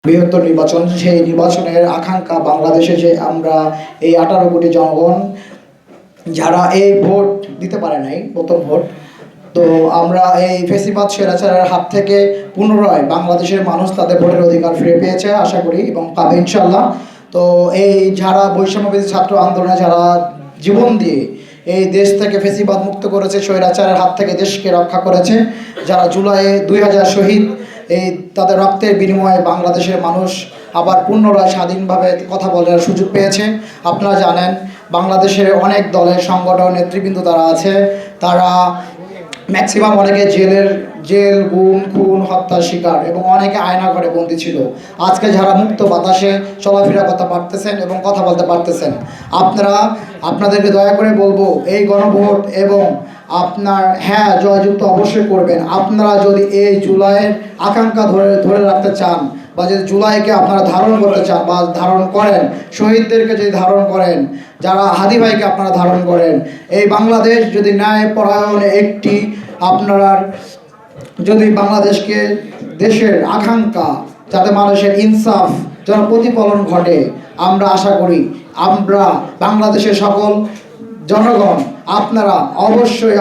বৃহত্তর নির্বাচন, সেই নির্বাচনের আকাঙ্ক্ষা বাংলাদেশে যে আমরা এই 18 কোটি জনগণ যারা এই ভোট দিতে পারে নাই প্রথম ভোট, তো আমরা এই ফেসিবাদ স্বৈরাচারের হাত থেকে পুনরায় বাংলাদেশের মানুষ তাদের ভোটের অধিকার ফিরে পেয়েছে আশা করি এবং পাবে ইনশাল্লাহ। তো এই যারা বৈষম্যবিরোধী ছাত্র আন্দোলনে যারা জীবন দিয়ে এই দেশ থেকে ফেসিবাদ মুক্ত করেছে, স্বৈরাচারের হাত থেকে দেশকে রক্ষা করেছে, যারা জুলাইয়ে 2000 শহীদ, এই তাদের রক্তের বিনিময়ে বাংলাদেশের মানুষ আবার পুনরায় স্বাধীনভাবে কথা বলার সুযোগ পেয়েছে। আপনারা জানেন বাংলাদেশের অনেক দলের সংগঠন নেতৃবৃন্দ তারা আছে, তারা ম্যাক্সিমাম অনেকে জেল গুম খুন হত্যার শিকার এবং অনেকে আয়নাঘরে বন্দী ছিল। আজকে যারা মুক্ত বাতাসে চলাফেরা করতে পারতেছেন এবং কথা বলতে পারতেছেন, আপনাদেরকে দয়া করে বলবো এই গণভোট এবং আপনার হ্যাঁ জয়যুক্ত অবশ্যই করবেন। আপনারা যদি এই জুলাইয়ের আকাঙ্ক্ষা ধরে রাখতে চান বা যদি জুলাইকে আপনারা ধারণ করতে চান বা ধারণ করেন, শহীদদেরকে যদি ধারণ করেন, যারা হাদি ভাইকে আপনারা ধারণ করেন, এই বাংলাদেশ যদি ন্যায়পরায়ণ একটি আপনার যদি বাংলাদেশকে দেশের আকাঙ্ক্ষা যাতে মানুষের ইনসাফ যেন প্রতিফলন ঘটে, আমরা আশা করি আমরা বাংলাদেশের সকল জনগণ আপনারা অবশ্যই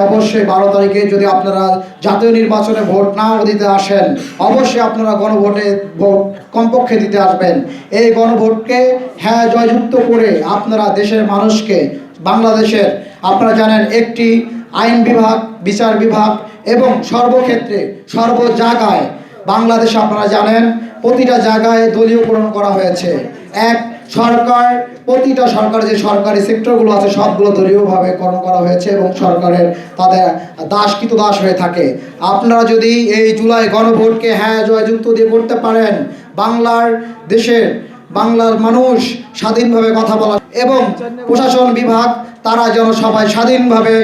12 তারিখে যদি আপনারা জাতীয় নির্বাচনে ভোট নাও দিতে আসেন, অবশ্যই আপনারা গণভোটে ভোট কমপক্ষে দিতে আসবেন। এই গণভোটকে হ্যাঁ জয়যুক্ত করে আপনারা দেশের মানুষকে বাংলাদেশের আপনারা জানেন একটি আইন বিভাগ, বিচার বিভাগ এবং সর্বক্ষেত্রে সর্ব জায়গায় বাংলাদেশে আপনারা জানেন প্রতিটা জায়গায় দলীয়করণ করা হয়েছে। এক সরকার প্রতিটা সরকার যে সরকারি সেক্টরগুলো আছে সবগুলো দলীয়ভাবে করণ করা হয়েছে এবং সরকারের তাদের দাস হয়ে থাকে। আপনারা যদি এই জুলাই গণভোটকে হ্যাঁ জয়যুক্ত দিয়ে করতে পারেন, বাংলার মানুষ স্বাধীনভাবে কথা বলা এবং প্রশাসন বিভাগ তারা যেন সবাই স্বাধীনভাবে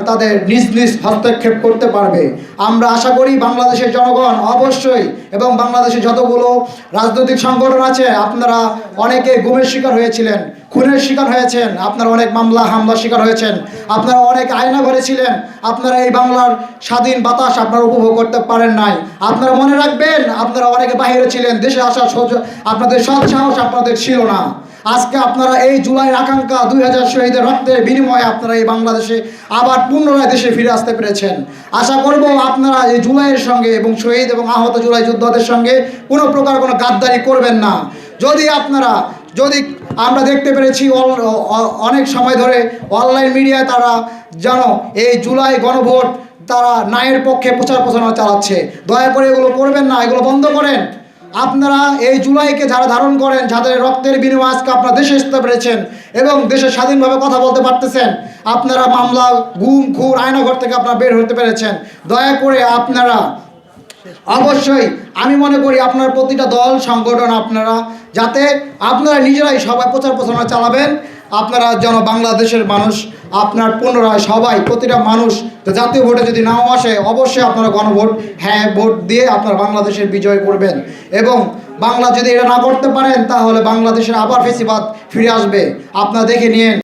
তাদের নিজ নিজ হস্তক্ষেপ করতে পারবে। আমরা আশা করি বাংলাদেশের জনগণ অবশ্যই এবং বাংলাদেশের যতগুলো রাজনৈতিক সংগঠন আছে আপনারা অনেকে গুমের শিকার হয়েছিলেন, খুনের শিকার হয়েছেন, আপনারা অনেক মামলা হামলার শিকার হয়েছেন, আপনারা অনেক আয়নাঘরে ছিলেন, আপনারা এই বাংলার স্বাধীন বাতাস আপনারা উপভোগ করতে পারেন নাই। আপনারা মনে রাখবেন আপনারা অনেকে বাইরে ছিলেন, দেশে আসার আপনাদের সৎসাহস আপনাদের ছিল না। আজকে আপনারা এই জুলাইয়ের আকাঙ্ক্ষা 2000 শহীদের রক্তের বিনিময়ে আপনারা এই বাংলাদেশে আবার পুনরায় দেশে ফিরে আসতে পেরেছেন। আশা করব আপনারা এই জুলাইয়ের সঙ্গে এবং শহীদ এবং আহত জুলাই যোদ্ধাদের সঙ্গে কোনো প্রকার কোনো গাদ্দারি করবেন না। যদি আমরা দেখতে পেরেছি অনেক সময় ধরে অনলাইন মিডিয়ায় তারা যেন এই জুলাই গণভোট তারা ন্যায়ের পক্ষে প্রচার প্রচারণা চালাচ্ছে, দয়া করে এগুলো করবেন না, এগুলো বন্ধ করেন। আপনারা এই জুলাইকে যারা ধারণ করেন, যাদের রক্তের বিনিময়ে আজকে আপনারা দেশে আসতে পেরেছেন এবং দেশে স্বাধীনভাবে কথা বলতে পারতেছেন, আপনারা মামলা গুম খুন আয়নাঘর থেকে আপনারা বের হতে পেরেছেন, দয়া করে আপনারা অবশ্যই আমি মনে করি আপনার প্রতিটা দল সংগঠন আপনারা নিজেরাই সবাই প্রচার প্রচারণা চালাবেন। আপনারা যেন বাংলাদেশের মানুষ আপনার পুনরায় সবাই প্রতিটা মানুষ জাতীয় ভোটে যদি নাও আসে অবশ্যই আপনারা গণভোট হ্যাঁ ভোট দিয়ে আপনারা বাংলাদেশের বিজয় করবেন এবং বাংলা যদি এটা না করতে পারেন তাহলে বাংলাদেশের আবার ফেসিবাদ ফিরে আসবে। আপনারা দেখে নিন